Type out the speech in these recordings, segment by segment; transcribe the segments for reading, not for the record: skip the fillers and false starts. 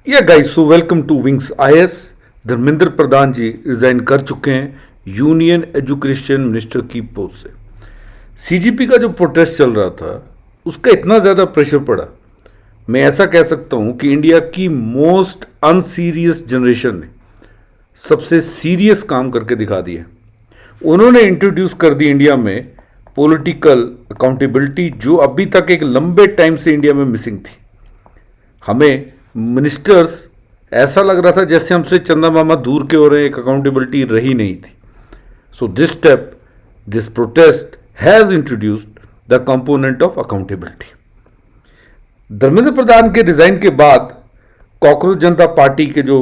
या guys, so welcome to wings IAS. Dharmendra Pradhan ji resign कर चुके हैं यूनियन एजुकेशन मिनिस्टर की पोस्ट से। सीजीपी का जो प्रोटेस्ट चल रहा था उसका इतना ज़्यादा प्रेशर पड़ा, मैं ऐसा कह सकता हूं कि इंडिया की मोस्ट अनसीरियस जनरेशन ने सबसे सीरियस काम करके दिखा दिया। उन्होंने इंट्रोड्यूस कर दी इंडिया में पॉलिटिकल अकाउंटेबिलिटी, जो अभी तक एक लंबे टाइम से इंडिया में मिसिंग थी। हमें मिनिस्टर्स ऐसा लग रहा था जैसे हमसे चंदा मामा दूर के हो रहे हैं, एक अकाउंटेबिलिटी रही नहीं थी। So this step, this protest has introduced the component of accountability. Dharmendra Pradhan के रिजाइन के बाद कॉकरोच जनता पार्टी के जो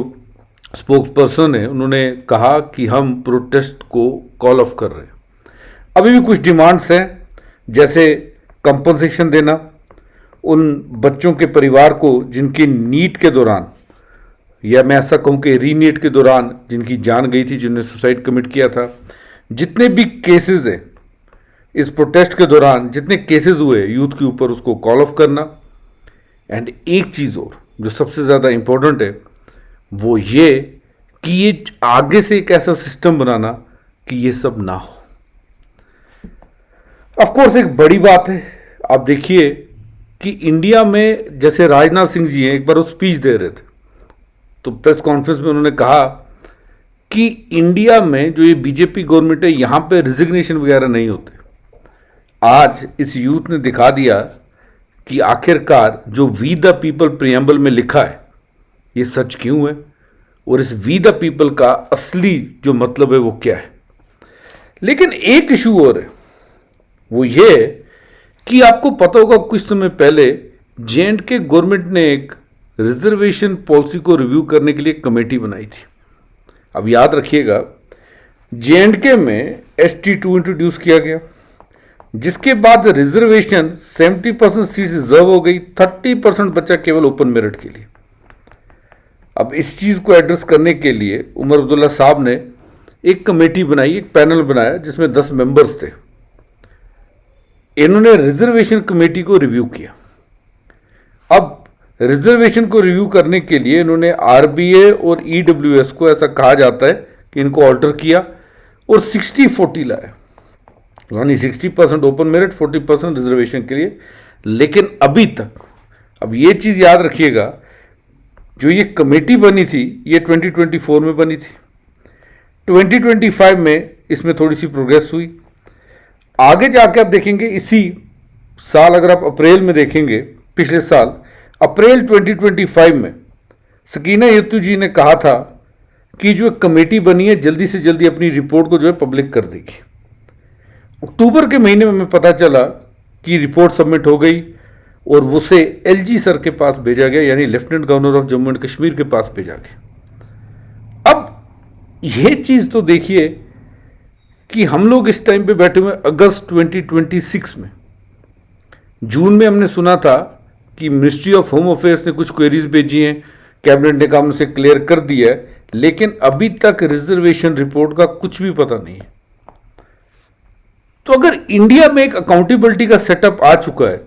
स्पोक्स पर्सन है उन्होंने कहा कि हम प्रोटेस्ट को कॉल ऑफ कर रहे हैं। अभी भी कुछ डिमांड्स हैं, जैसे कंपनसेशन देना उन बच्चों के परिवार को जिनकी नीट के दौरान, या मैं ऐसा कहूं कि रीनीट के दौरान जिनकी जान गई थी, जिन्होंने सुसाइड कमिट किया था। जितने भी केसेस हैं इस प्रोटेस्ट के दौरान, जितने केसेस हुए यूथ के ऊपर, उसको कॉल ऑफ करना। एंड एक चीज़ और जो सबसे ज़्यादा इंपॉर्टेंट है वो ये कि ये आगे से एक ऐसा सिस्टम बनाना कि ये सब ना हो। ऑफ कोर्स एक बड़ी बात है, आप देखिए कि इंडिया में जैसे राजनाथ सिंह जी हैं, एक बार वो स्पीच दे रहे थे तो प्रेस कॉन्फ्रेंस में उन्होंने कहा कि इंडिया में जो ये बीजेपी गवर्नमेंट है यहां पे रिजिग्नेशन वगैरह नहीं होते। आज इस यूथ ने दिखा दिया कि आखिरकार जो वी द पीपल प्रियम्बल में लिखा है ये सच क्यों है, और इस वी द पीपल का असली जो मतलब है वो क्या है। लेकिन एक इशू और है, वो ये है कि आपको पता होगा कुछ समय पहले J&K गवर्नमेंट ने एक रिजर्वेशन पॉलिसी को रिव्यू करने के लिए कमेटी बनाई थी। अब याद रखिएगा, J&K में ST2 इंट्रोड्यूस किया गया, जिसके बाद रिजर्वेशन 70% सीट रिजर्व हो गई, 30% बचा केवल ओपन मेरिट के लिए। अब इस चीज़ को एड्रेस करने के लिए उमर अब्दुल्ला साहब ने एक कमेटी बनाई, एक पैनल बनाया जिसमें 10 मेंबर्स थे। इन्होंने रिजर्वेशन कमेटी को रिव्यू किया। अब रिजर्वेशन को रिव्यू करने के लिए इन्होंने RBA और EWS को, ऐसा कहा जाता है कि इनको ऑल्टर किया और 60-40 लाया, यानी 60% ओपन मेरिट, 40% रिजर्वेशन के लिए। लेकिन अभी तक, अब ये चीज़ याद रखिएगा, जो ये कमेटी बनी थी ये 2024 में बनी थी। 2025 में इसमें थोड़ी सी प्रोग्रेस हुई। आगे जाके आप देखेंगे इसी साल, अगर आप अप्रैल में देखेंगे, पिछले साल अप्रैल 2025 में सकीना यत्तू जी ने कहा था कि जो कमेटी बनी है जल्दी से जल्दी अपनी रिपोर्ट को जो है पब्लिक कर देगी। अक्टूबर के महीने में हमें पता चला कि रिपोर्ट सबमिट हो गई और उसे LG सर के पास भेजा गया, यानी lieutenant governor of Jammu and Kashmir के पास भेजा गया। अब यह चीज़ तो देखिए कि हम लोग इस टाइम पे बैठे हुए अगस्त 2026 में, जून में हमने सुना था कि मिनिस्ट्री ऑफ होम अफेयर्स ने कुछ क्वेरीज भेजी हैं, कैबिनेट ने काम से क्लियर कर दिया है, लेकिन अभी तक रिजर्वेशन रिपोर्ट का कुछ भी पता नहीं है। तो अगर इंडिया में एक अकाउंटेबिलिटी का सेटअप आ चुका है,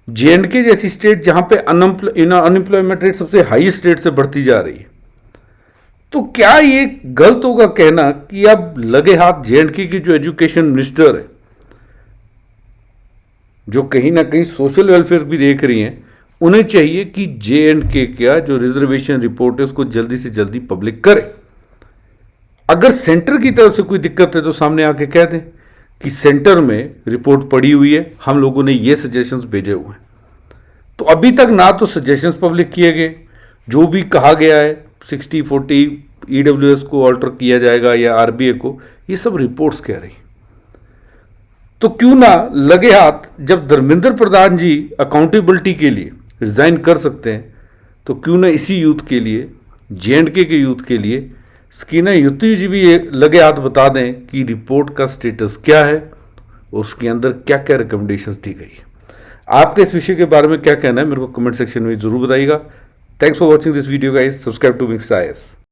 J&K जैसी स्टेट जहां पे अनएम्प्लॉयमेंट रेट सबसे हाई स्टेट से बढ़ती जा रही है, तो क्या ये गलत होगा कहना कि अब लगे हाथ J&K की जो एजुकेशन मिनिस्टर है, जो कहीं ना कहीं सोशल वेलफेयर भी देख रही हैं, उन्हें चाहिए कि J&K का जो रिजर्वेशन रिपोर्ट है उसको जल्दी से जल्दी पब्लिक करें। अगर सेंटर की तरफ से कोई दिक्कत है तो सामने आके कह दें कि सेंटर में रिपोर्ट पड़ी हुई है, हम लोगों ने ये सजेशंस भेजे हुए हैं। तो अभी तक ना तो सजेशंस पब्लिक किए गए, जो भी कहा गया है 60-40 EWS को ऑल्टर किया जाएगा या RBA को, ये सब रिपोर्ट्स कह रही। तो क्यों ना लगे हाथ, जब धर्मेंद्र प्रधान जी अकाउंटेबिलिटी के लिए रिजाइन कर सकते हैं, तो क्यों ना इसी यूथ के लिए, J&K के यूथ के लिए सकीना यत्तू जी भी लगे हाथ बता दें कि रिपोर्ट का स्टेटस क्या है और उसके अंदर क्या क्या रिकमेंडेशंस दी गई है। आपके इस विषय के बारे में क्या कहना है मेरे को कमेंट सेक्शन में जरूर बताइएगा। Thanks for watching this video guys. Subscribe to wings IAS.